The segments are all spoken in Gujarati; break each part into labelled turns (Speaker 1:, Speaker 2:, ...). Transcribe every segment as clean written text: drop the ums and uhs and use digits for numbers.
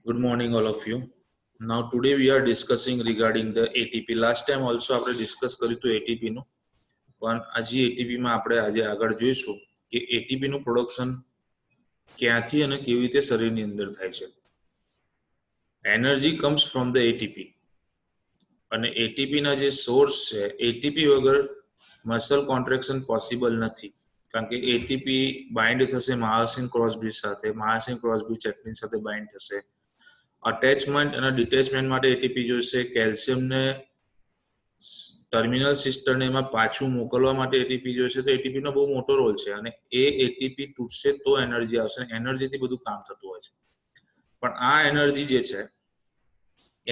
Speaker 1: Good morning, all of you. Now, today we are discussing regarding the ATP. Last time also આપણે ડિસ્કસ કર્યું હતું ATP નું, પણ આજે ATP માં આપણે આજે આગળ જોઈશું કે ATP નું પ્રોડક્શન ક્યાંથી અને કેવી રીતે શરીરની અંદર થાય છે. Energy comes from the ATP અને ATP ના જે સોર્સ છે, ATP વગર મસલ કોન્ટ્રેક્શન પોસિબલ નથી, કારણ કે ATP બાઇન્ડ થશે માયોસિન ક્રોસ બ્રિજ સાથે, માયોસિન ક્રોસ બ્રિજ એક્ટિન સાથે બાઇન્ડ થશે. અટેચમેન્ટ અને ડિટેચમેન્ટ માટે એટીપી જોઈશે, કેલ્શિયમને ટર્મિનલ સિસ્ટરને એમાં પાછું મોકલવા માટે એટીપી જોઈશે. તો એટીપી નો બહુ મોટો રોલ છે અને એ એટીપી તૂટશે તો એનર્જી આવશે, એનર્જીથી બધું કામ થતું હોય છે. પણ આ એનર્જી જે છે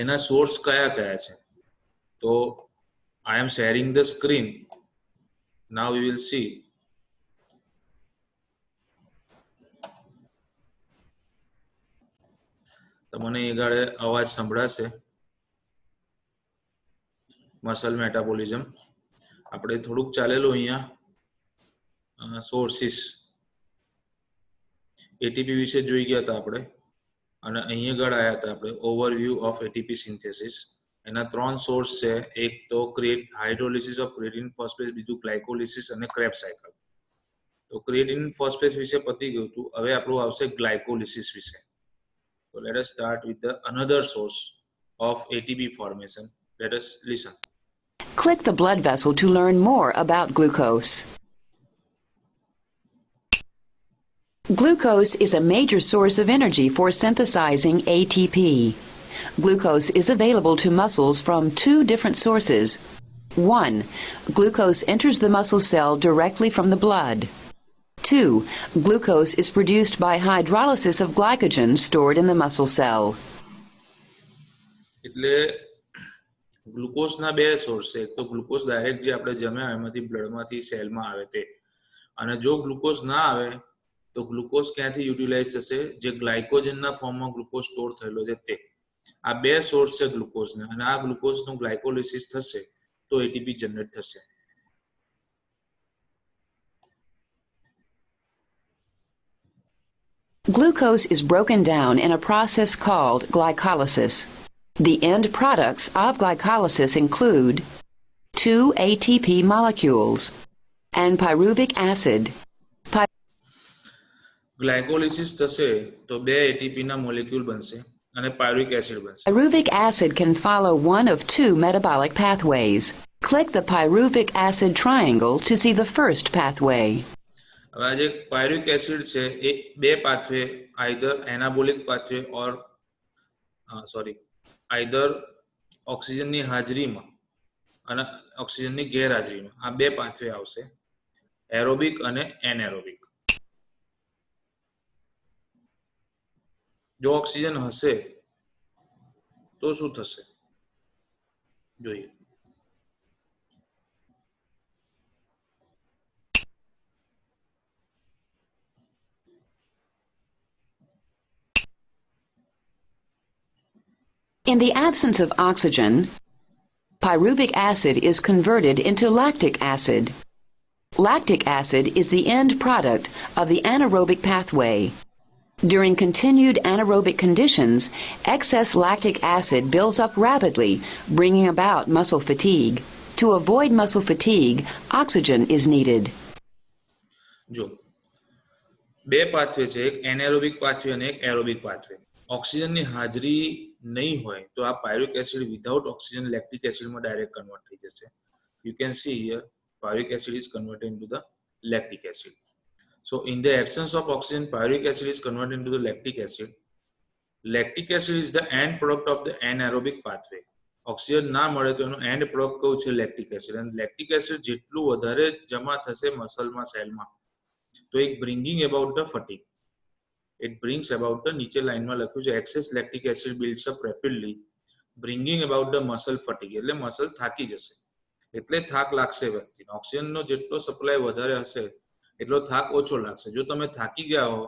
Speaker 1: એના સોર્સ કયા કયા છે? તો I am sharing the screen. Now we will see. તમને એ ગાળે અવાજ સંભળાશે. મસલ મેટાબોલિઝમ આપણે થોડુંક ચાલેલું અહીંયા. સોર્સિસ એટીપી વિશે જોઈ ગયા હતા આપણે, અને અહીંયા આગળ આવ્યા હતા આપણે ઓવરવ્યૂ ઓફ એટીપી સિન્થેસિસ. એના 3 સોર્સ છે. એક તો હાઇડ્રોલિસિસ ઓફ ક્રિએટિન ફોસ્ફેટ, બીજું ગ્લાયકોલિસિસ અને ક્રેબ્સ સાયકલ. તો ક્રિએટિન ફોસ્ફેટ વિશે પતી ગયું હતું. હવે આપણું આવશે ગ્લાયકોલિસિસ વિશે. So let us start with another source of ATP formation. Let us listen.
Speaker 2: Click the blood vessel to learn more about glucose. Glucose is a major source of energy for synthesizing ATP. Glucose is available to muscles from 2 different sources. 1. Glucose enters the muscle cell directly from the blood. 2. Glucose is produced by hydrolysis of glycogen stored in the muscle cell.
Speaker 1: એટલે ગ્લુકોઝના 2 સોર્સ છે. એક તો ગ્લુકોઝ ડાયરેક્ટ જે આપણે જમ્યા એમાંથી બ્લડમાંથી સેલમાં આવે તે, અને જો ગ્લુકોઝ ના આવે તો ગ્લુકોઝ ક્યાંથી યુટિલાઇઝ થશે? જે ગ્લાયકોજનના ફોર્મમાં ગ્લુકોઝ સ્ટોર થયેલો છે તે. આ 2 સોર્સ છે ગ્લુકોઝના, અને આ ગ્લુકોઝનું ગ્લાયકોલિસિસ થશે તો એટીપી જનરેટ થશે.
Speaker 2: Glucose is broken down in a process called glycolysis. The end products of glycolysis include 2 ATP molecules and pyruvic acid.
Speaker 1: Glycolysis થશે તો 2 એટીપી ના મોલેક્યુલ બનશે અને પાયરુવિક એસિડ બનશે.
Speaker 2: Pyruvic acid can follow one of 2 metabolic pathways. Click the pyruvic acid triangle to see the first pathway.
Speaker 1: હવે આ જે પાયરુવિક એસિડ છે એ 2 પાથવે, આઈધર એનાબોલિક પાથવે ઓર આઈધર ઓક્સિજનની હાજરીમાં અને ઓક્સિજનની ગેરહાજરીમાં, આ 2 પાથવે આવશે, એરોબિક અને એનએરોબિક. જો ઓક્સિજન હશે તો શું થશે જોઈએ.
Speaker 2: In the absence of oxygen, pyruvic acid is converted into lactic acid. Lactic acid is the end product of the anaerobic pathway. During continued anaerobic conditions, excess lactic acid builds up rapidly, bringing about muscle fatigue. To avoid muscle fatigue, oxygen is needed.
Speaker 1: જો 2 પાથવે છે, એક એનાએરોબિક પાથવે અને એક એરોબિક પાથવે. ઓક્સિજનની હાજરી નહીં હોય તો આ pyruvic acid without oxygen lactic એસિડમાં ડાયરેક્ટ કન્વર્ટ થઈ જશે. You can see here pyruvic acid is converted into the lactic acid. So in the absence of oxygen, pyruvic acid is converted into the lactic acid. Lactic acid is the end product of the anaerobic pathway. Oxygen ના મળે તો એનું એન્ડ પ્રોડક્ટ કયું છે? Lactic acid. અને લેક્ટિક એસિડ જેટલું વધારે જમા થશે મસલમાં, સેલમાં, તો એક bringing about the fatigue. It brings about the નીચે લાઈનમાં લખ્યું છે excess lactic acid builds up rapidly bringing about the muscle fatigue. એટલે મસલ થાકી જશે, એટલે થાક લાગશે વ્યક્તિને. ઓક્સિજનનો જેટલો સપ્લાય વધારે હશે એટલો થાક ઓછો લાગશે. જો તમે થાકી ગયા હો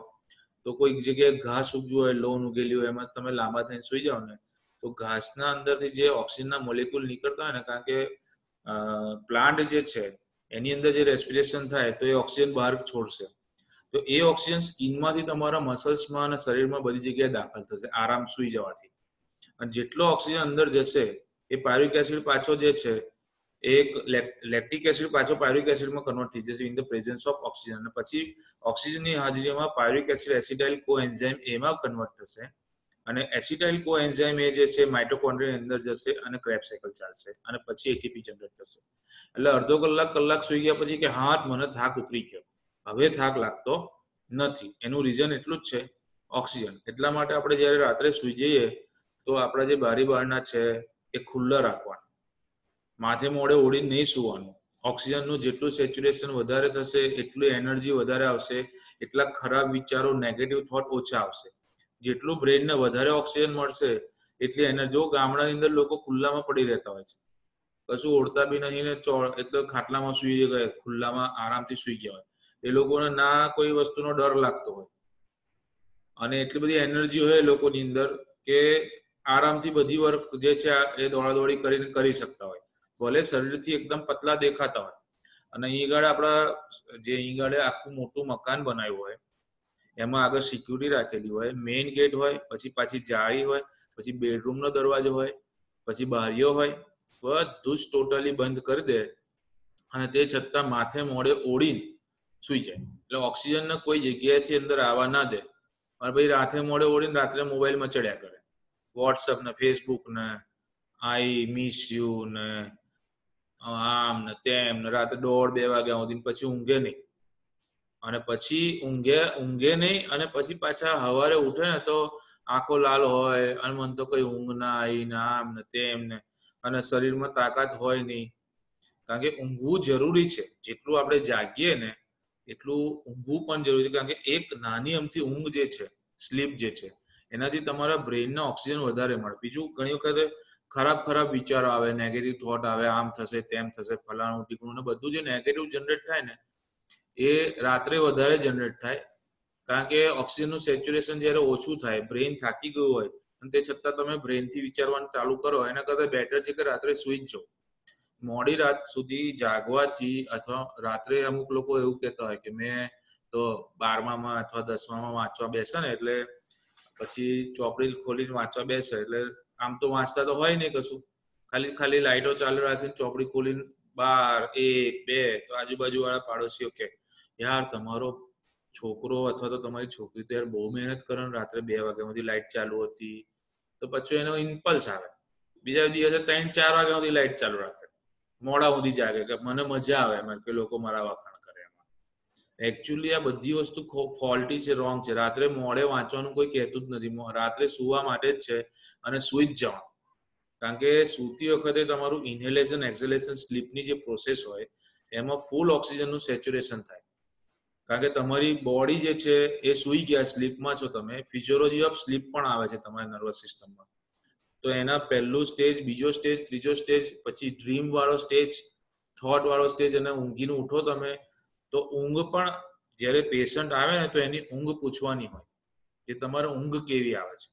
Speaker 1: તો કોઈક જગ્યાએ ઘાસ ઉગ્યું હોય, લોન ઉગેલી હોય, એમાં તમે લાંબા થઈને સુઈ જાઓ ને તો ઘાસના અંદરથી જે ઓક્સિજનના મોલેક્યુલ નીકળતા હોય ને, કારણ કે પ્લાન્ટ જે છે એની અંદર જે રેસ્પિરેશન થાય તો એ ઓક્સિજન બહાર છોડશે. તો એ ઓક્સિજન સ્કિનમાંથી તમારા મસલ્સમાં અને શરીરમાં બધી જગ્યાએ દાખલ થશે આરામ સુઈ જવાથી. અને જેટલો ઓક્સિજન અંદર જશે એ પાયરુવિક એસિડ પાછો જે છે એક લેક્ટિક એસિડ પાછો પાયરુવિક એસિડમાં કન્વર્ટ થઈ જશે in the presence of oxygen. અને પછી ઓક્સિજનની હાજરીમાં પાયરુવિક એસિડ એસિટાઇલ કોએન્ઝાઇમ એમાં કન્વર્ટ થશે અને એસિટાઇલ કોએન્ઝાઇમ એ જે છે માઇટોકોન્ડ્રિયાની અંદર જશે અને ક્રેબ સાયકલ ચાલશે અને પછી એટીપી જનરેટ થશે. એટલે અડધો કલાક સુઈ ગયા પછી કે હા મને થાક ઉતરી ગયો, હવે થાક લાગતો નથી. એનું રીઝન એટલું જ છે ઓક્સિજન. એટલા માટે આપણે જ્યારે રાત્રે સુઈ જઈએ તો આપણા જે બારી બારણા છે એ ખુલ્લા રાખવાના, માથે મોડે ઓળીને નહીં સુવાનું. ઓક્સિજનનું જેટલું સેચ્યુરેશન વધારે થશે એટલું એનર્જી વધારે આવશે, એટલા ખરાબ વિચારો નેગેટિવ થોટ ઓછા આવશે. જેટલું બ્રેનને વધારે ઓક્સિજન મળશે એટલી એનર્જી. જો ગામડાની અંદર લોકો ખુલ્લામાં પડી રહેતા હોય છે, કશું ઓળતા બી નહીં ને એકદમ ખાટલામાં સુઈ ગયા, ખુલ્લામાં આરામથી સુઈ ગયા હોય, એ લોકોને ના કોઈ વસ્તુનો ડર લાગતો હોય અને એટલી બધી એનર્જી હોય એ લોકોની અંદર કે આરામથી બધી વર્ક જે છે એ દોડાદોડી કરીને કરી શકતા હોય, ભલે શરીરથી એકદમ પતલા દેખાતા હોય. અને અહીં આગળ આપણા જે અહીં આગળ આખું મોટું મકાન બનાવ્યું હોય એમાં આગળ સિક્યુરિટી રાખેલી હોય, મેઇન ગેટ હોય, પછી પાછી જાળી હોય, પછી બેડરૂમનો દરવાજો હોય, પછી બારીઓ હોય, બધું જ ટોટલી બંધ કરી દે અને તે છતાં માથે મોડે ઓળીને સુઈ જાય. એટલે ઓક્સિજનને કોઈ જગ્યાએથી અંદર આવવા ના દે. અને પછી રાત્રે મોડે ઓળીને રાત્રે મોબાઈલમાં ચડ્યા કરે, વોટ્સઅપ ને ફેસબુક ને આઈ મિસ યુ ને આમ ને તેમ ને, રાત્રે 1:30-2 વાગ્યા સુધી પછી ઊંઘે નહીં. અને પછી ઊંઘે નહીં અને પછી પાછા સવારે ઉઠે ને તો આંખો લાલ હોય અને મને તો કઈ ઊંઘ ના આવી ને આમ ને તેમ ને, અને શરીરમાં તાકાત હોય નહીં. કારણ કે ઊંઘવું જરૂરી છે. જેટલું આપણે જાગીએ ને એટલું ઊંઘવું પણ જરૂરી છે. કારણ કે એક નાની અમથી ઊંઘ જે છે, સ્લીપ જે છે, એનાથી તમારા બ્રેનને ઓક્સિજન વધારે મળે. બીજું ઘણી વખત ખરાબ વિચારો આવે, નેગેટિવ થોટ આવે, આમ થશે તેમ થશે ફલાણું ટીકણું ને, બધું જે નેગેટિવ જનરેટ થાય ને એ રાત્રે વધારે જનરેટ થાય. કારણ કે ઓક્સિજનનું સેચ્યુરેશન જ્યારે ઓછું થાય, બ્રેન થાકી ગયું હોય અને તે છતાં તમે બ્રેનથી વિચારવાનું ચાલુ કરો, એના કરતાં બેટર છે કે રાત્રે સુઈ જ જાઓ. મોડી રાત સુધી જાગવાથી અથવા રાત્રે અમુક લોકો એવું કહેતા હોય કે મેં તો 12માં અથવા 10માં વાંચવા બેસે ને એટલે પછી ચોપડી ખોલીને વાંચવા બેસે એટલે આમ તો વાંચતા તો હોય નહીં કશું, ખાલી લાઇટો ચાલુ રાખીને ચોપડી ખોલીને 12, 1, 2 તો આજુબાજુ વાળા પાડોશીઓ કે યાર તમારો છોકરો અથવા તો તમારી છોકરી તો યાર બહુ મહેનત કરે ને રાત્રે 2 વાગ્યા સુધી લાઇટ ચાલુ હતી. તો પછી એનો ઇમ્પલ્સ આવે, બીજા દિવસે 3-4 વાગ્યા સુધી લાઇટ ચાલુ રાખે, મોડા સુધી જાગે કે મને મજા આવે એમ કે લોકો મારા વખાણ કરે. એમાં એકચ્યુઅલી આ બધી વસ્તુ ફોલ્ટી છે, રોંગ છે. રાત્રે મોડે વાંચવાનું કોઈ કહેતું જ નથી. રાત્રે સુવા માટે જ છે અને સુઈ જ જવાનું. કારણ કે સૂતી વખતે તમારું ઇન્હેલેશન એક્ઝેલેશન સ્લીપની જે પ્રોસેસ હોય એમાં ફૂલ ઓક્સિજનનું સેચ્યુરેશન થાય. કારણ કે તમારી બોડી જે છે એ સુઈ ગયા, સ્લીપમાં છો તમે. ફિઝિયોલોજી ઓફ સ્લીપ પણ આવે છે તમારી નર્વસ સિસ્ટમમાં. તો એના પહેલું સ્ટેજ, બીજો સ્ટેજ, ત્રીજો સ્ટેજ, પછી ડ્રીમ વાળો સ્ટેજ, થોટ વાળો સ્ટેજ, અને ઊંઘીને ઉઠો તમે તો ઊંઘ પણ જ્યારે પેશન્ટ આવે ને તો એની ઊંઘ પૂછવાની હોય કે તમારે ઊંઘ કેવી આવે છે.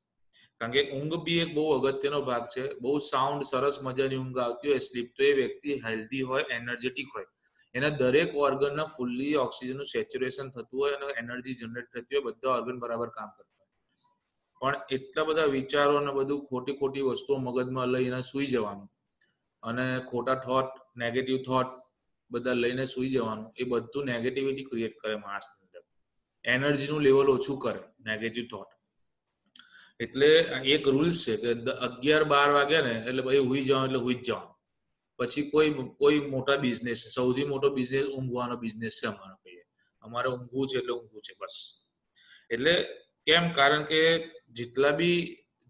Speaker 1: કારણ કે ઊંઘ બી એક બહુ અગત્યનો ભાગ છે. બહુ સાઉન્ડ સરસ મજાની ઊંઘ આવતી હોય સ્લીપ, તો એ વ્યક્તિ હેલ્ધી હોય, એનર્જેટિક હોય, એના દરેક ઓર્ગનના ફૂલ્લી ઓક્સિજનનું સેચ્યુરેશન થતું હોય અને એનર્જી જનરેટ થતી હોય, બધા ઓર્ગન બરાબર કામ કરતા હોય. પણ એટલા બધા વિચારો અને બધું ખોટી વસ્તુઓ મગજમાં લઈને સુઈ જવાનું અને ખોટા થોટ, નેગેટિવ થોટ બધા લઈને સુઈ જવાનું, એ બધું નેગેટિવિટી ક્રિએટ કરે માણસની અંદર. એનર્જીનું લેવલ ઓછું કરે નેગેટિવ થોટ. એટલે એક રૂલ્સ છે કે 11-12 વાગ્યા ને એટલે ભાઈ હુઈ જવાનું એટલે હુઈ જ જવાનું. પછી કોઈ મોટા બિઝનેસ, સૌથી મોટો બિઝનેસ ઊંઘવાનો બિઝનેસ છે અમારો. અમારે ઊંઘવું છે એટલે ઊંઘવું છે બસ. એટલે કેમ? કારણ કે જેટલા બી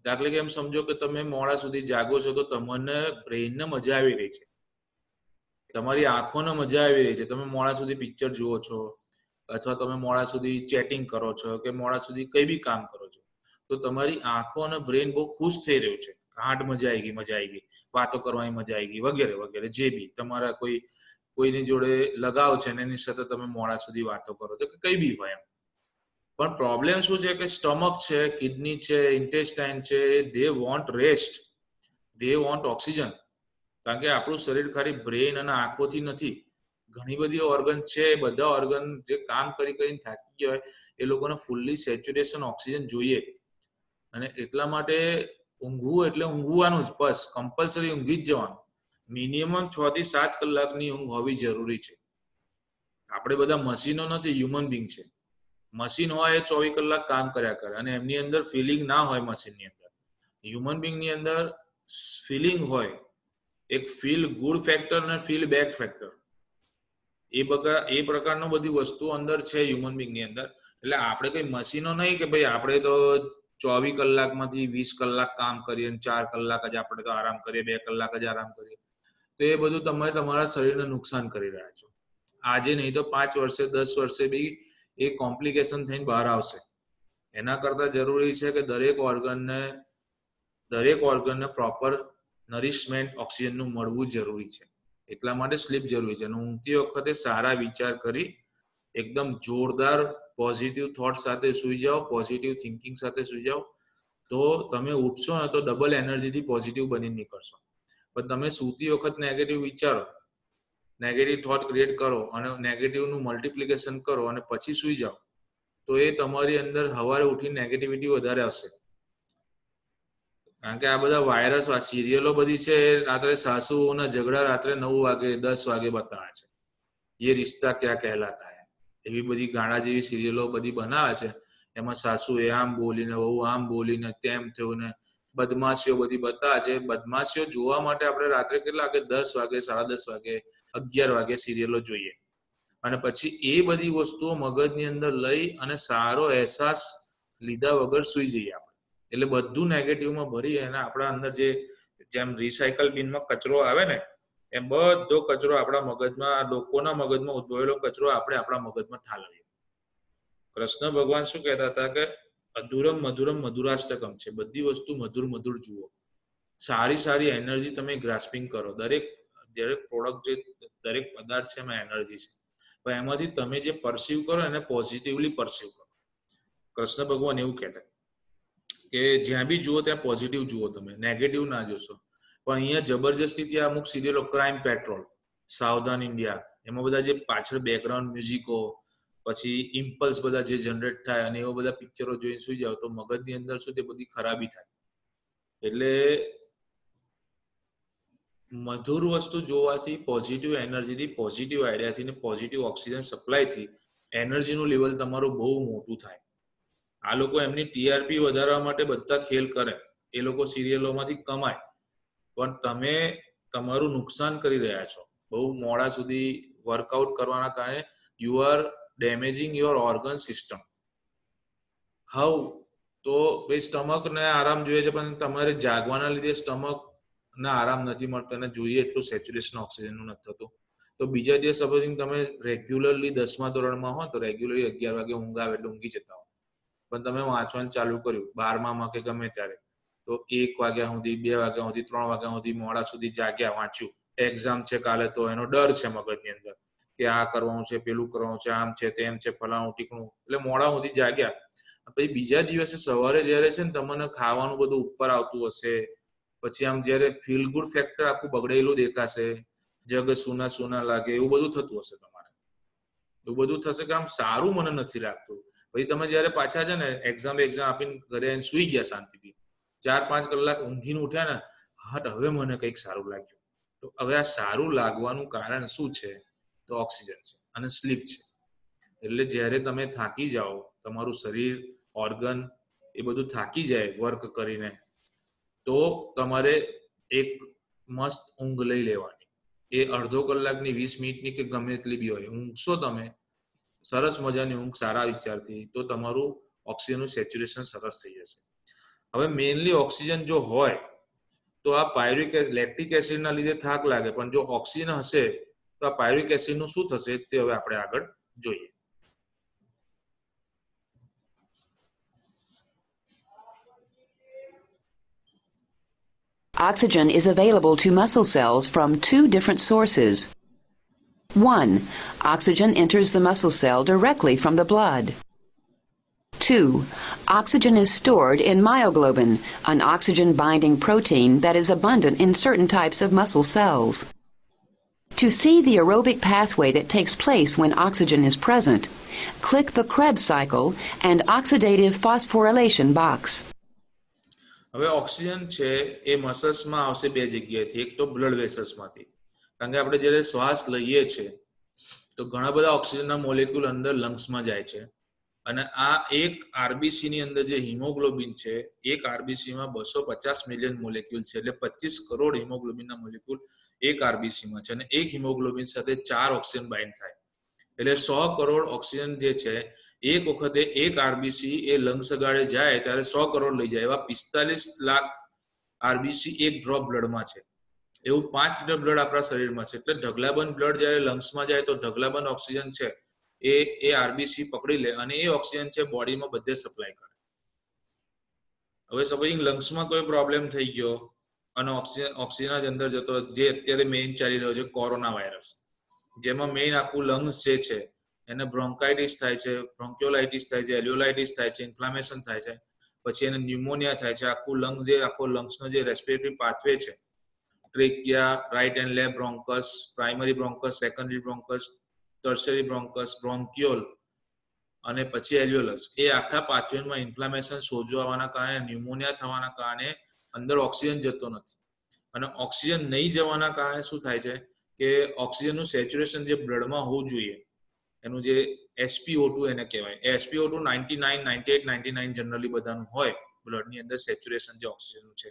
Speaker 1: દાખલા કે એમ સમજો કે તમે મોડા સુધી જાગો છો તો તમને બ્રેનને મજા આવી રહી છે, તમારી આંખોને મજા આવી રહી છે. તમે મોડા સુધી પિક્ચર જુઓ છો અથવા તમે મોડા સુધી ચેટિંગ કરો છો કે મોડા સુધી કઈ બી કામ કરો છો, તો તમારી આંખો અને બ્રેન બહુ ખુશ થઈ રહ્યું છે. હાર્ટ મજા આવી ગઈ, વાતો કરવાની મજા આવી ગઈ, વગેરે વગેરે. જે બી તમારા કોઈની જોડે લગાવ છે અને એની સાથે તમે મોડા સુધી વાતો કરો તો કઈ બી હોય એમ. પણ પ્રોબ્લેમ શું છે કે સ્ટમક છે, કિડની છે, ઇન્ટેસ્ટાઇન છે, they want rest, they want oxygen. કારણ કે આપણું શરીર ખાલી બ્રેન અને આંખોથી નથી, ઘણી બધી ઓર્ગન છે, બધા ઓર્ગન જે કામ કરીને થાકી ગયા હોય એ લોકોને ફૂલ્લી સેચ્યુરેશન ઓક્સિજન જોઈએ. અને એટલા માટે ઊંઘવું એટલે ઊંઘવાનું જ, બસ કમ્પલસરી ઊંઘી જ જવાનું. મિનિમમ 6 થી 7 કલાકની ઊંઘ હોવી જરૂરી છે. આપણે બધા મશીનો નથી, હ્યુમન બિંગ છે. મશીન હોય એ 24 કલાક કામ કર્યા કરે અને એમની અંદર ફિલિંગ ના હોય. મશીનની અંદર હ્યુમન બિંગની અંદર ફિલિંગ હોય, એક ફીલ ગુડ ફેક્ટર અને ફીલ બેડ ફેક્ટર. એ પ્રકારનો બધી વસ્તુઓ અંદર છે હ્યુમન બિંગની અંદર. એટલે આપણે કઈ મશીનો નહીં કે ભાઈ આપણે તો 24 કલાકમાંથી 20 કલાક કામ કરીએ અને 4 કલાક જ આપણે તો આરામ કરીએ, 2 કલાક જ આરામ કરીએ. તો એ બધું તમે તમારા શરીરને નુકસાન કરી રહ્યા છો. આજે નહીં તો 5 વર્ષે 10 વર્ષે બી એ કોમ્પ્લિકેશન થઈને બહાર આવશે. એના કરતાં જરૂરી છે કે દરેક ઓર્ગનને પ્રોપર નરિશમેન્ટ ઓક્સિજનનું મળવું જરૂરી છે. એટલા માટે સ્લીપ જરૂરી છે. અને ઊંઘતી વખતે સારા વિચાર કરી એકદમ જોરદાર પોઝિટિવ થોટ સાથે સૂઈ જાઓ, પોઝિટિવ થિંકિંગ સાથે સૂઈ જાઓ, તો તમે ઉઠશો ને તો ડબલ એનર્જીથી પોઝિટિવ બની નીકળશો. પણ તમે સૂતી વખત નેગેટિવ વિચારો, નેગેટિવ થોટ ક્રિએટ કરો અને નેગેટિવનું મલ્ટિપ્લિકેશન કરો અને પછી સૂઈ જાઓ, તો એ તમારી અંદર સવારે ઉઠીને નેગેટિવિટી વધારે આવશે. કારણ કે આ બધા વાયરસ, આ સિરિયલો બધી છે, રાત્રે સાસુઓના ઝઘડા રાત્રે 9 વાગે 10 વાગે બતાવે છે. એ રિશ્તા ક્યાં કહેલાતા હે, એવી બધી ગાણા જેવી સિરિયલો બધી બનાવે છે. એમાં સાસુએ આમ બોલીને, વહુ આમ બોલીને, તેમ થયું ને બદમાશીઓ બધી બતાવે છે. બદમાશીઓ જોવા માટે આપણે રાત્રે કેટલા વાગે 10 વાગે, 10:30 વાગે, 11 વાગે સિરિયલો જોઈએ. અને પછી એ બધી વસ્તુઓ મગજની અંદર લઈ અને સારો અહેસાસ લીધા વગર સૂઈ જઈએ આપણે. એટલે બધું નેગેટિવમાં ભરી અને આપણા અંદર જેમ રિસાયકલ બિનમાં કચરો આવે ને, એમ બધો કચરો આપણા મગજમાં, લોકોના મગજમાં ઉદ્ભવેલો કચરો આપણે આપણા મગજમાં ઠાલવીએ. કૃષ્ણ ભગવાન શું કહેતા હતા કે અધુરમ મધુરમ મધુરાષ્ટકમ છે. બધી વસ્તુ મધુર મધુર જુઓ, સારી એનર્જી તમે ગ્રાસ્પિંગ કરો. દરેક પ્રોડક્ટ, દરેક પદાર્થ છે એમાં એનર્જી છે. પણ એમાંથી તમે જે પરસીવ કરો એને પોઝિટિવલી પરસીવ કરો. કૃષ્ણ ભગવાન એવું કહેતા કે જ્યાં બી જુઓ ત્યાં પોઝિટિવ જુઓ, તમે નેગેટિવ ના જોશો. પણ અહીંયા જબરજસ્તીથી અમુક સિરિયલો, ક્રાઇમ પેટ્રોલ, સાવધાન ઇન્ડિયા, એમાં બધા જે પાછળ બેકગ્રાઉન્ડ મ્યુઝિકો, પછી ઇમ્પલ્સ બધા જે જનરેટ થાય અને એવા બધા પિક્ચરો જોઈને સુઈ જાવ તો મગજની અંદર શું તે બધી ખરાબી થાય. એટલે મધુર વસ્તુ જોવાથી, પોઝિટિવ એનર્જીથી, પોઝિટિવ આઈડિયાથી ને પોઝિટિવ ઓક્સિજન સપ્લાયથી એનર્જીનું લેવલ તમારું બહુ મોટું થાય. આ લોકો એમની ટીઆરપી વધારવા માટે બધા ખેલ કરે, એ લોકો સિરિયલોમાંથી કમાય, પણ તમે તમારું નુકસાન કરી રહ્યા છો. બહુ મોડા સુધી વર્કઆઉટ કરવાના કારણે you are damaging your organ system. How? તો ભાઈ સ્ટમકને આરામ જોઈએ છે, પણ તમારે જાગવાના લીધે સ્ટમકને આરામ નથી મળતો અને જોઈએ એટલું સેચ્યુરેશન ઓક્સિજનનું નથી થતું. તો બીજા દિવસ સપોઝિંગ તમે રેગ્યુલરલી 10મા ધોરણમાં હો તો રેગ્યુલરલી 11 વાગે ઊંઘ આવે એટલે ઊંઘી જતા હો, પણ તમે વાંચવાનું ચાલુ કર્યું 12મામાં કે ગમે ત્યારે, તો 1 વાગ્યા સુધી, 2 વાગ્યા સુધી, 3 વાગ્યા સુધી મોડા સુધી જાગ્યા, વાંચ્યું, એક્ઝામ છે કાલે તો એનો ડર છે મગજની અંદર કે આ કરવાનું છે, પેલું કરવાનું છે, આમ છે, તેમ છે, ફલાણું ટીકણું, એટલે મોડા સુધી જાગ્યા. પછી બીજા દિવસે સવારે જયારે છે ને તમને ખાવાનું બધું ઉપર આવતું હશે, પછી આમ જયારે ફીલ ગુડ ફેક્ટર આખું બગડેલું દેખાશે, જગ સુના સુના લાગે, એવું બધું થતું હશે તમારે. એવું બધું થશે કે આમ સારું મને નથી લાગતું. પછી તમે જયારે પાછા છે ને એક્ઝામ આપીને ઘરે આવીને સુઈ ગયા શાંતિથી, 4-5 કલાક ઊંઘીને ઉઠ્યા ને, હા હવે મને કંઈક સારું લાગ્યું. તો હવે આ સારું લાગવાનું કારણ શું છે? તો ઓક્સિજન છે અને સ્લીપ છે. એટલે જ્યારે તમે થાકી જાઓ, તમારું શરીર, ઓર્ગન એ બધું થાકી જાય વર્ક કરીને, તો તમારે એક મસ્ત ઊંઘ લઈ લેવાની. એ અડધો કલાકની, 20 મિનિટની કે ગમે એટલી બી હોય, ઊંઘશો તમે સરસ મજાની ઊંઘ સારા વિચારથી, તો તમારું ઓક્સિજનનું સેચ્યુરેશન સરસ થઈ જશે. હવે મેઇનલી ઓક્સિજન જો હોય તો આ લેક્ટિક એસિડના લીધે થાક લાગે, પણ જો ઓક્સિજન હશે તો આ પાયરુવિક એસિડનું શું થશે તે હવે આપણે આગળ જોઈએ.
Speaker 2: Oxygen is available to muscle cells from 2 different sources. 1. Oxygen enters the muscle cell directly from the blood. 2. Oxygen is stored in myoglobin, an oxygen-binding protein that is abundant in certain types of muscle cells. To see the aerobic pathway that takes place when oxygen is present, click the Krebs cycle and oxidative phosphorylation box.
Speaker 1: હવે ઓક્સિજન છે એ મસલ્સમાં આવશે બે જગ્યાએથી, એક તો બ્લડ વેસલ્સમાંથી, કારણ કે આપણે જ્યારે શ્વાસ લઈએ છીએ તો ઘણા બધા ઓક્સિજનના મોલેક્યુલ અંદર લંગ્સમાં જાય છે, અને આ એક આરબીસી ની અંદર જે હિમોગ્લોબિન છે, એક આરબીસી માં 250 મિલિયન મોલેક્યુલ છે, એટલે 25 કરોડ હિમોગ્લોબિનના મોલેક્યુલ એક આરબીસી માં છે, અને એક હિમોગ્લોબિન સાથે 4 ઓક્સિજન બાઇન્ડ થાય, એટલે 100 કરોડ ઓક્સિજન જે છે એક વખતે એક આરબીસી એ લંગ્સ ગાળે જાય ત્યારે 100 કરોડ લઈ જાય, એવા 45 લાખ આરબીસી એક ડ્રોપ બ્લડમાં છે, એવું 5 લિટર બ્લડ આપણા શરીરમાં છે, એટલે ઢગલાબંધ બ્લડ જ્યારે લંગ્સમાં જાય તો ઢગલાબંધ ઓક્સિજન છે એ આરબીસી પકડી લે અને એ ઓક્સિજન છે બોડીમાં બધે સપ્લાય કરે. હવે સપોઝિંગ લંગ્સમાં કોઈ પ્રોબ્લેમ થઈ ગયો અને ઓક્સિજન જ અંદર જતો, જે અત્યારે મેઇન ચાલી રહ્યો છે કોરોના વાયરસ, જેમાં મેઇન આખું લંગ્સ જે છે એને બ્રોન્કાઇટિસ થાય છે, બ્રોન્ક્યોલાઇટિસ થાય છે, એલ્યુલાઇટિસ થાય છે, ઇન્ફ્લામેશન થાય છે, પછી એને ન્યુમોનિયા થાય છે, આખું લંગ્સનો જે રેસ્પિરેટરી પાથવે છે, trachea, right and left bronchus, primary bronchus, secondary bronchus, tertiary bronchus, bronchiole અને પછી એલ્યુલસ, એ આખા પાથવેમાં ઇન્ફ્લામેશન, સોજો આવવાના કારણે, ન્યુમોનિયા થવાના કારણે અંદર ઓક્સિજન જતો નથી, અને ઓક્સિજન નહીં જવાના કારણે શું થાય છે કે ઓક્સિજનનું સેચ્યુરેશન જે બ્લડમાં હોવું જોઈએ, એનું જે SpO2 એને કહેવાય, એ SpO2 99, 98, 99 જનરલી બધાનું હોય બ્લડની અંદર સેચ્યુરેશન જે ઓક્સિજનનું છે.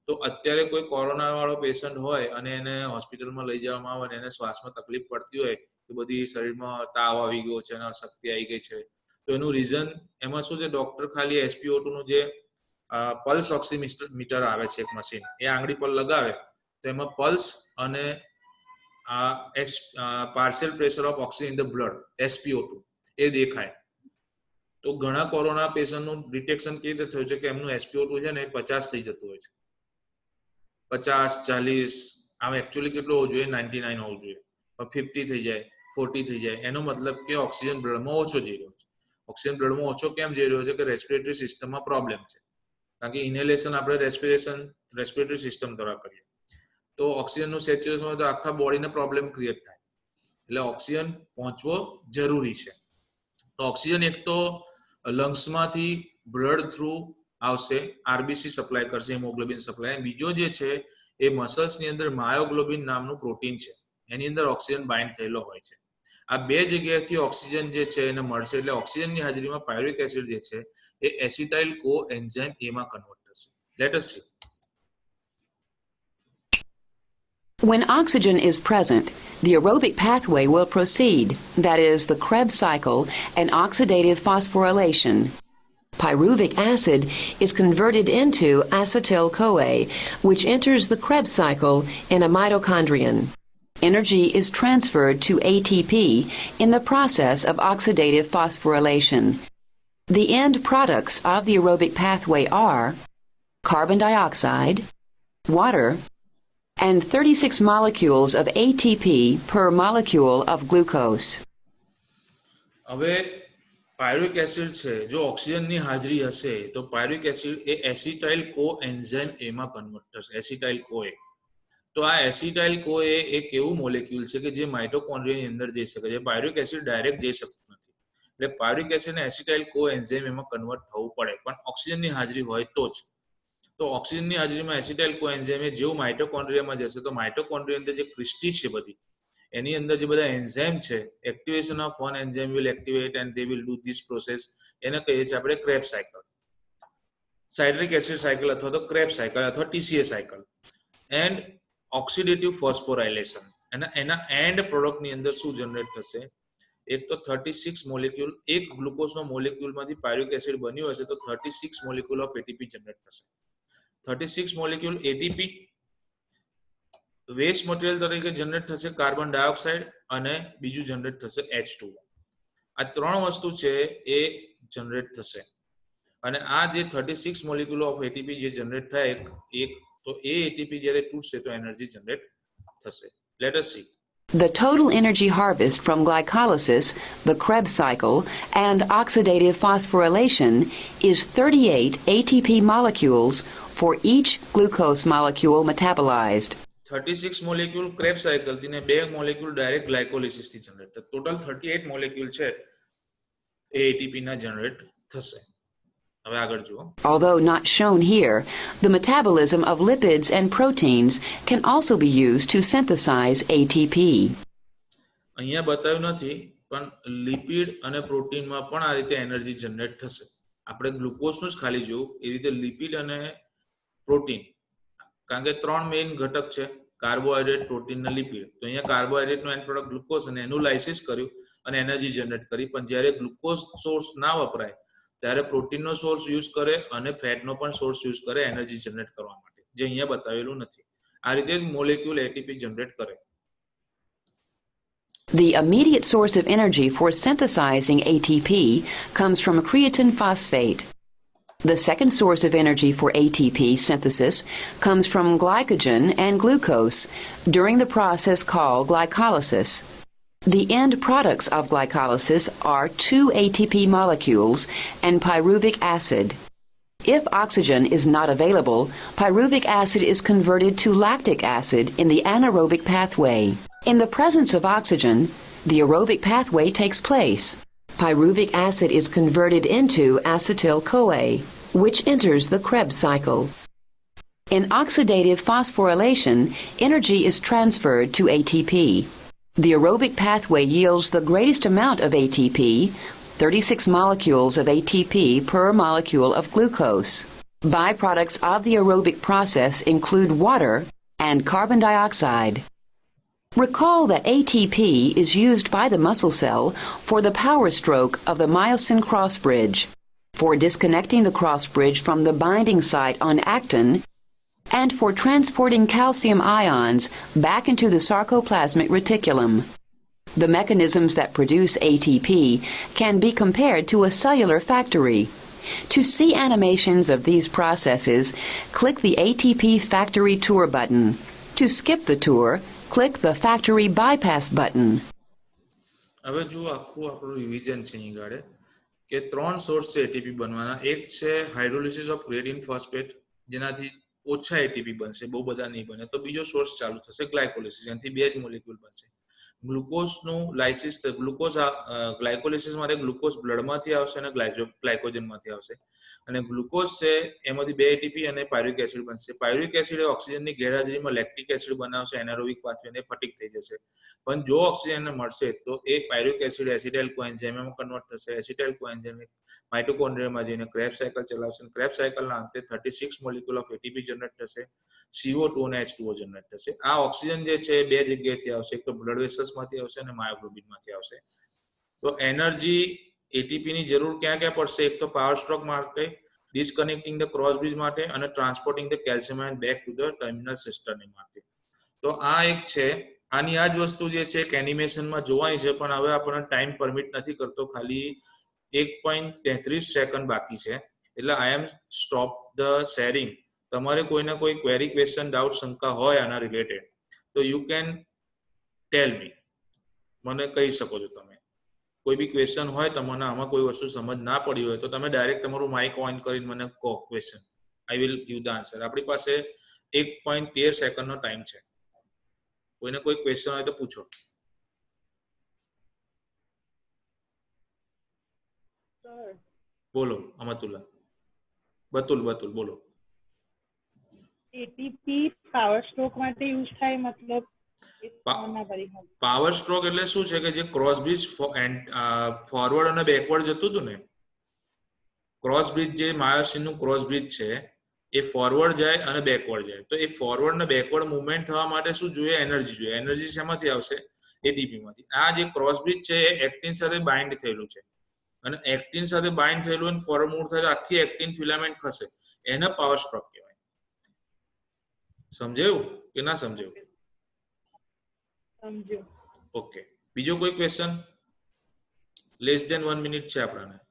Speaker 1: તો અત્યારે કોઈ કોરોના વાળો પેશન્ટ હોય અને એને હોસ્પિટલમાં લઈ જવામાં આવે અને એને શ્વાસમાં તકલીફ પડતી હોય કે બધી શરીરમાં તાવ આવી ગયો છે અને અશક્તિ આવી ગઈ છે, તો એનું રીઝન એમાં શું છે, ડોક્ટર ખાલી SpO2 નું જે પલ્સ ઓક્સીમીટર આવે છે એક મશીન, એ આંગળી પર લગાવે તો એમાં પલ્સ અને partial pressure of oxygen in the blood SpO2 એ દેખાય. તો ઘણા કોરોના પેશન્ટનું ડિટેક્શન કેવી રીતે થયું છે કે એમનું SpO2 છે ને 50 થઈ જતું હોય છે, 50, 40, આમ એકચ્યુઅલી કેટલું હોવું જોઈએ, 99 હોવું જોઈએ, પણ 50 થઈ જાય, 40 થઈ જાય, એનો મતલબ કે ઓક્સિજન બ્લડમાં ઓછો જઈ રહ્યો છે. ઓક્સિજન બ્લડમાં ઓછો કેમ જઈ રહ્યો છે કે રેસ્પિરેટરી સિસ્ટમમાં પ્રોબ્લેમ છે, કારણ કે ઇન્હેલેશન આપણે રેસ્પિરેટરી સિસ્ટમ દ્વારા કરીએ તો ઓક્સિજનનું સેચ્યુરેશન હોય તો આખા બોડીને પ્રોબ્લેમ ક્રિએટ થાય, એટલે ઓક્સિજન પહોંચવો જરૂરી છે. તો ઓક્સિજન એક તો લંગ્સમાંથી બ્લડ થ્રુ આવશે, આરબીસી સપ્લાય કરશે, હિમોગ્લોબિન સપ્લાય, બીજો જે છે એ મસલ્સની અંદર માયોગ્લોબિન નામનું પ્રોટીન છે, એની અંદર ઓક્સિજન બાઇન્ડ થયેલો હોય છે. આ બે જગ્યાએથી ઓક્સિજન જે છે એને મળશે, એટલે ઓક્સિજનની હાજરીમાં પાયરુવિક એસિડ જે છે એ એસિટાઇલ કો એન્ઝાઇમ A માં કન્વર્ટ થશે. Let S C.
Speaker 2: When oxygen is present, the aerobic pathway will proceed, that is, the Krebs cycle and oxidative phosphorylation. Pyruvic acid is converted into acetyl-CoA, which enters the Krebs cycle in a mitochondrion. Energy is transferred to ATP in the process of oxidative phosphorylation. The end products of the aerobic pathway are carbon dioxide, water, and 36 molecules of ATP per molecule of glucose.
Speaker 1: હવે પાયરુવિક એસિડ છે, જો ઓક્સિજનની હાજરી હશે તો પાયરુવિક એસિડ એ એસિટાઇલ કો એન્ઝાઇમ A માં કન્વર્ટ થશે, એસિટાઇલ કોએ. તો આ એસિટાઇલ કોએ એક એવું મોલેક્યુલ છે કે જે માઇટોકોન્ડ્રિયાની અંદર જઈ શકે છે, પાયરુવિક એસિડ ડાયરેક્ટ જઈ શકતું નથી, એટલે પાયરુવિક એસિડને એસિટાઇલ કો એન્ઝાઇમ એમાં કન્વર્ટ થવું પડે, પણ ઓક્સિજનની હાજરી હોય તો જ. તો ઓક્સિજનની હાજરીમાં એસિટાઇલ કો એન્ઝાઇમ જેવું માઇટોકોન્ડ્રિયામાં જશે તો માઇટોકોન્ડ્રિયા અંદર જે ક્રિસ્ટી છે બધી, એની અંદર જે બધા એન્ઝાઇમ છે, activation of one enzyme will activate and they will do this process, એને કહીએ છીએ આપણે crabs cycle, citric acid cycle અથવા તો ક્રેબ્સ સાયકલ અથવા TCA સાયકલ. એન્ડ ઓક્સિડેટિવ ફોસ્ફોરાઇલેશન, અને એના એન્ડ પ્રોડક્ટની અંદર શું જનરેટ થશે, એક તો 36 મોલેક્યુલ, એક ગ્લુકોઝનો મોલેક્યુલમાંથી પાયરુવિક એસિડ બન્યું હશે તો 36 મોલેક્યુલ ઓફ ATP જનરેટ થશે. 36 મોલેક્યુલ ATP વેસ્ટ મટીરિયલ તરીકે જનરેટ થશે કાર્બન ડાયોક્સાઇડ, અને બીજું જનરેટ થશે H2O. આ ત્રણ વસ્તુ છે એ જનરેટ થશે, અને આ જે 36 મોલેક્યુલ ઓફ ATP જે જનરેટ થાય એક, તો એ ATP જ્યારે તૂટશે તો એનર્જી જનરેટ થશે. Let S C.
Speaker 2: The total energy harvest from glycolysis, the Krebs cycle, and oxidative phosphorylation is 38 ATP molecules for each glucose molecule metabolized.
Speaker 1: 36 molecule crab cycle થી ને 2 મોલેક્યુલ ડાયરેક્ટ ગ્લાયકોલિસિસ થી જનરેટ થાય. ટોટલ 38 મોલેક્યુલ છે એ એટીપી ના જનરેટ થશે. હવે આગળ જુઓ.
Speaker 2: Although not shown here, the metabolism of lipids and proteins can also be used to synthesize ATP.
Speaker 1: અહીંયા બતાવ્યું નથી પણ લિપિડ અને પ્રોટીનમાં પણ આ રીતે એનર્જી જનરેટ થશે. આપણે ગ્લુકોઝનું જ ખાલી જોયું એ રીતે લિપિડ અને પ્રોટીન, કારણ કે 3 મેઇન ઘટક છે, કાર્બોહાઈડ્રેટ, પ્રોટીન અને લિપિડ. તો અહીંયા કાર્બોહાઈડ્રેટનું એન્ડ પ્રોડક્ટ ગ્લુકોઝ અને એનું લાઇસિસ કર્યું અને એનર્જી જનરેટ કરી. પણ જ્યારે ગ્લુકોઝ સોર્સ ના વપરાય ત્યારે પ્રોટીનનો સોર્સ યુઝ કરે અને ફેટનો પણ સોર્સ યુઝ કરે એનર્જી જનરેટ કરવા માટે, જે અહીંયા બતાવેલું નથી. આ રીતે મોલેક્યુલ એટીપી જનરેટ કરે.
Speaker 2: The immediate source of energy for synthesizing ATP comes from creatine phosphate. The second source of energy for ATP synthesis comes from glycogen and glucose during the process called glycolysis. The end products of glycolysis are 2 ATP molecules and pyruvic acid. If oxygen is not available, pyruvic acid is converted to lactic acid in the anaerobic pathway. In the presence of oxygen, the aerobic pathway takes place. Pyruvic acid is converted into acetyl-CoA, which enters the Krebs cycle. In oxidative phosphorylation, energy is transferred to ATP. The aerobic pathway yields the greatest amount of ATP, 36 molecules of ATP per molecule of glucose. Byproducts of the aerobic process include water and carbon dioxide. Recall that ATP is used by the muscle cell for the power stroke of the myosin cross bridge, for disconnecting the cross bridge from the binding site on actin, and for transporting calcium ions back into the sarcoplasmic reticulum. The mechanisms that produce ATP can be compared to a cellular factory. To see animations of these processes, click the ATP Factory Tour button. To skip the tour, click the Factory Bypass button.
Speaker 1: હવે જો આખું આપણું રિવિઝન છે અહીં ગાડે કે 3 સોર્સ છે એટીપી બનવાના. એક છે હાઇડ્રોલિસિસ ઓફ ક્રિએટિન ફોસ્ફેટ, જેનાથી ઓછા એટીપી બનશે, બહુ બધા નહીં બને. તો બીજો સોર્સ ચાલુ થશે ગ્લાયકોલિસિસ, એનાથી 2 જ મોલેક્યુલ બનશે. ગ્લુકોઝનું લાઇસિસ, ગ્લુકોઝ ગ્લાયકોલિસિસ માટે ગ્લુકોઝ બ્લડમાંથી આવશે અને ગ્લાયકોજનમાંથી આવશે. અને ગ્લુકોઝ છે એમાંથી 2 એટીપી અને પાયરુવિક એસિડ બનશે. પાયરુવિક એસિડ ઓક્સિજનની ગેરહાજરીમાં લેક્ટિક એસિડ બનાવશે, એનારોબિક પાથવેને ફટીક થઈ જશે. પણ જો ઓક્સિજનને મળશે તો એ પાયરુવિક એસિડ એસિટાઇલ કોએન્ઝાઇમમાં કન્વર્ટ થશે. એસિટાઇલ કોએન્ઝાઇમ માઇટોકોન્ડ્રિયામાં જઈને ક્રેબ સાયકલ ચલાવશે. ક્રેબ સાયકલના અંતે 36 મોલેક્યુલ ઓફ એટીપી જનરેટ થશે, CO2 અને H2O જનરેટ થશે. આ ઓક્સિજન જે છે 2 જગ્યાએથી આવશે, એક તો બ્લડ વેસલ્સમાંથી આવશે અને માયોગ્લોબિનમાંથી આવશે. તો એનર્જી એટીપી ની જરૂર ક્યાં ક્યાં પડશે? એક તો પાવર સ્ટ્રોક માટે, ડિસ્કનેક્ટિંગ ધ ક્રોસ બ્રિજ માટે અને transporting the calcium ion back to the terminal cisternae માટે. તો આ એક છે. આની આ જ વસ્તુ જે છે કે એનિમેશનમાં જોવાની છે, પણ હવે આપણને ટાઈમ પરમિટ નથી કરતો. ખાલી 1.33 સેકન્ડ બાકી છે, એટલે આઈ એમ સ્ટોપ ધ શેરિંગ. તમારે કોઈને કોઈ ક્વેરી, ક્વેશ્ચન, ડાઉટ, શંકા હોય આના રિલેટેડ તો યુ કેન ટેલ મી, મને કહી શકો છો તમે. કોઈ બી ક્વેશ્ચન હોય તમને, આમાં કોઈ વસ્તુ સમજ ના પડી હોય તો તમે ડાયરેક્ટ તમારું માઇક ઓન કરીને મને કહો question, I will give the answer. આપણી પાસે 1.13 સેકન્ડનો ટાઈમ છે. કોઈને કોઈ ક્વેશ્ચન હોય તો પૂછો. બોલો અમતુલ્લા. બતુલ બોલો.
Speaker 3: એટીપી પાવર સ્ટ્રોક માટે યુઝ થાય, મતલબ
Speaker 1: પાવર સ્ટ્રોક એટલે શું છે કે જે ક્રોસ બ્રિજ ફોરવર્ડ અને બેકવર્ડ જતું હતું ને, ક્રોસ બ્રિજ જે માયોસિનનું ક્રોસ બ્રિજ છે એ ફોરવર્ડ જાય અને બેકવર્ડ જાય. તો એ ફોરવર્ડ અને બેકવર્ડ મુવમેન્ટ થવા માટે શું જોઈએ? એનર્જી જોઈએ. એનર્જી શેમાંથી આવશે? એટીપી માંથી. આ જે ક્રોસ બ્રિજ છે એ એક્ટિન સાથે બાઇન્ડ થયેલું છે અને એક્ટિન સાથે બાઇન્ડ થયેલું અને ફોરવર્ડ મૂવ થાય તો આખી એક્ટિન ફિલામેન્ટ ખસે, એને પાવર સ્ટ્રોક કહેવાય. સમજાયું કે ના સમજાયું?
Speaker 3: સમજ્યો.
Speaker 1: ઓકે. બીજો કોઈ ક્વેશ્ચન? લેસ ધેન 1 મિનિટ છે આપણાને.